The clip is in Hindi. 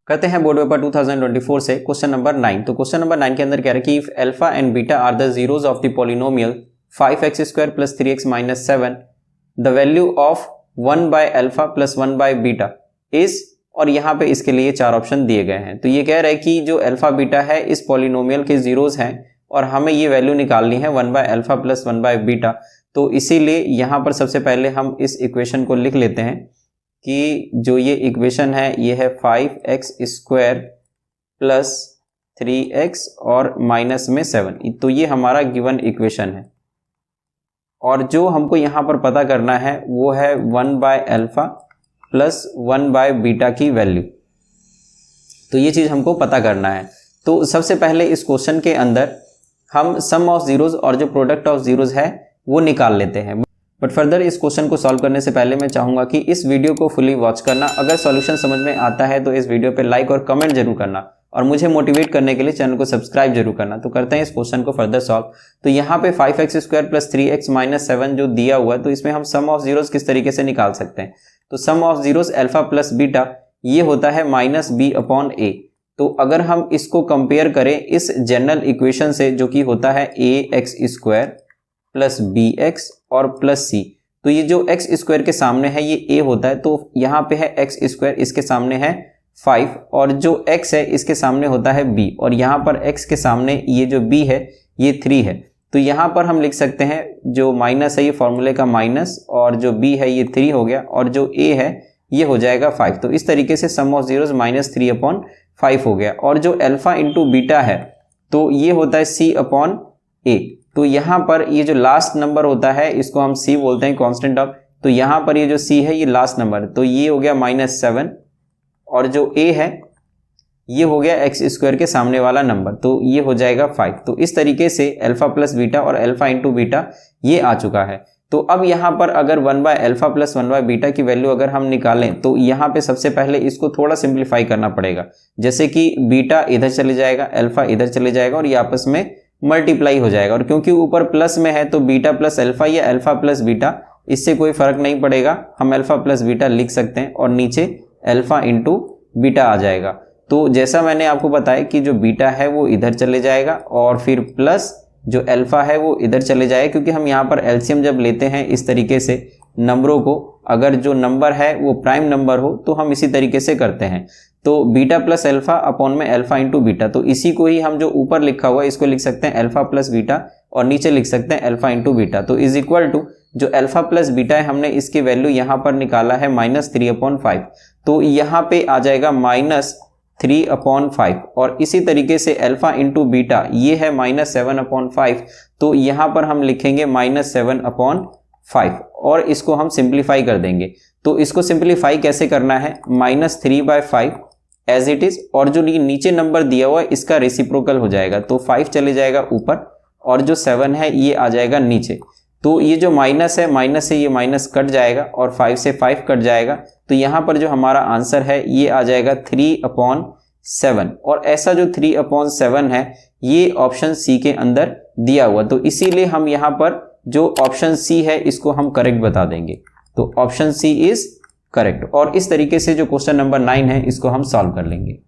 करते हैं बोर्ड पेपर 2024 से क्वेश्चन नंबर 9। तो क्वेश्चन नंबर 9 के अंदर कह रहा है कि if alpha and beta are the zeros of the polynomial 5x² + 3x - 7 the value of 1 by alpha plus 1 by beta is, और यहाँ पे इसके लिए 4 ऑप्शन दिए गए हैं। तो ये कह रहा है कि जो अल्फा बीटा है इस पॉलिनोमियल के जीरोस हैं और हमें ये वैल्यू निकालनी है 1 by alpha plus 1 by beta. तो इसीलिए यहाँ पर सबसे पहले हम इस इक्वेशन को लिख लेते हैं कि जो ये इक्वेशन है ये है 5x² प्लस 3x और माइनस में 7। तो ये हमारा गिवन इक्वेशन है और जो हमको यहाँ पर पता करना है वो है 1 by alpha plus 1 by beta की वैल्यू। तो ये चीज़ हमको पता करना है। तो सबसे पहले इस क्वेश्चन के अंदर हम सम ऑफ जीरोज और जो प्रोडक्ट ऑफ जीरोज है वो निकाल लेते हैं। बट फर्दर इस क्वेश्चन को सॉल्व करने से पहले मैं चाहूँगा कि इस वीडियो को फुली वॉच करना। अगर सॉल्यूशन समझ में आता है तो इस वीडियो पे लाइक और कमेंट जरूर करना और मुझे मोटिवेट करने के लिए चैनल को सब्सक्राइब जरूर करना। तो करते हैं इस क्वेश्चन को फर्दर सॉल्व। तो यहाँ पे 5x² प्लस 3x - 7 जो दिया हुआ है, तो इसमें हम सम ऑफ जीरोज किस तरीके से निकाल सकते हैं। तो sum of zeros alpha plus beta ये होता है -b/a। तो अगर हम इसको कंपेयर करें इस जनरल इक्वेशन से जो कि होता है ax² प्लस bx और प्लस c, तो ये जो x² के सामने है ये a होता है, तो यहाँ पे है x², इसके सामने है 5 और जो x है इसके सामने होता है b और यहाँ पर x के सामने ये जो b है ये 3 है। तो यहाँ पर हम लिख सकते हैं जो माइनस है ये फॉर्मूले का माइनस और जो b है ये 3 हो गया और जो a है ये हो जाएगा 5। तो इस तरीके से सम ऑफ जीरोज -3/5 हो गया। और जो अल्फा इंटू बीटा है तो ये होता है c/a। तो यहाँ पर ये जो लास्ट नंबर होता है इसको हम c बोलते हैं, कांस्टेंट ऑफ। तो यहाँ पर ये जो c है ये लास्ट नंबर, तो ये हो गया -7 और जो a है ये हो गया x² के सामने वाला नंबर, तो ये हो जाएगा 5। तो इस तरीके से अल्फा प्लस बीटा और अल्फा इंटू बीटा ये आ चुका है। तो अब यहाँ पर अगर 1 by alpha plus 1 by beta की वैल्यू अगर हम निकालें तो यहाँ पे सबसे पहले इसको थोड़ा सिंप्लीफाई करना पड़ेगा। जैसे कि बीटा इधर चले जाएगा, अल्फा इधर चले जाएगा और ये आपस में मल्टीप्लाई हो जाएगा। और क्योंकि ऊपर प्लस में है तो बीटा प्लस अल्फा या अल्फा प्लस बीटा इससे कोई फर्क नहीं पड़ेगा, हम अल्फा प्लस बीटा लिख सकते हैं और नीचे अल्फा इंटू बीटा आ जाएगा। तो जैसा मैंने आपको बताया कि जो बीटा है वो इधर चले जाएगा और फिर प्लस जो अल्फा है वो इधर चले जाएगा, क्योंकि हम यहाँ पर एलसीएम जब लेते हैं इस तरीके से नंबरों को, अगर जो नंबर है वो प्राइम नंबर हो तो हम इसी तरीके से करते हैं। तो बीटा प्लस अल्फा अपॉन में अल्फा इंटू बीटा, तो इसी को ही हम जो ऊपर लिखा हुआ है इसको लिख सकते हैं अल्फा प्लस बीटा और नीचे लिख सकते हैं अल्फा इंटू बीटा। तो इज इक्वल टू जो अल्फा प्लस बीटा है हमने इसकी वैल्यू यहाँ पर निकाला है -3/5, तो यहाँ पे आ जाएगा -3/5। और इसी तरीके से अल्फा इंटू बीटा ये है -7/5, तो यहाँ पर हम लिखेंगे -7/5 और इसको हम सिंप्लीफाई कर देंगे। तो इसको सिंप्लीफाई कैसे करना है, -3/5 एज इट इज और जो नीचे नंबर दिया हुआ है इसका रेसिप्रोकल हो जाएगा, तो 5 चले जाएगा ऊपर और जो 7 है ये आ जाएगा नीचे। तो ये जो माइनस है, माइनस से ये माइनस कट जाएगा और 5 से 5 कट जाएगा, तो यहाँ पर जो हमारा आंसर है ये आ जाएगा 3/7। और ऐसा जो 3/7 है ये ऑप्शन सी के अंदर दिया हुआ, तो इसीलिए हम यहाँ पर जो ऑप्शन सी है इसको हम करेक्ट बता देंगे। तो ऑप्शन सी इज करेक्ट। और इस तरीके से जो क्वेश्चन नंबर 9 है इसको हम सॉल्व कर लेंगे।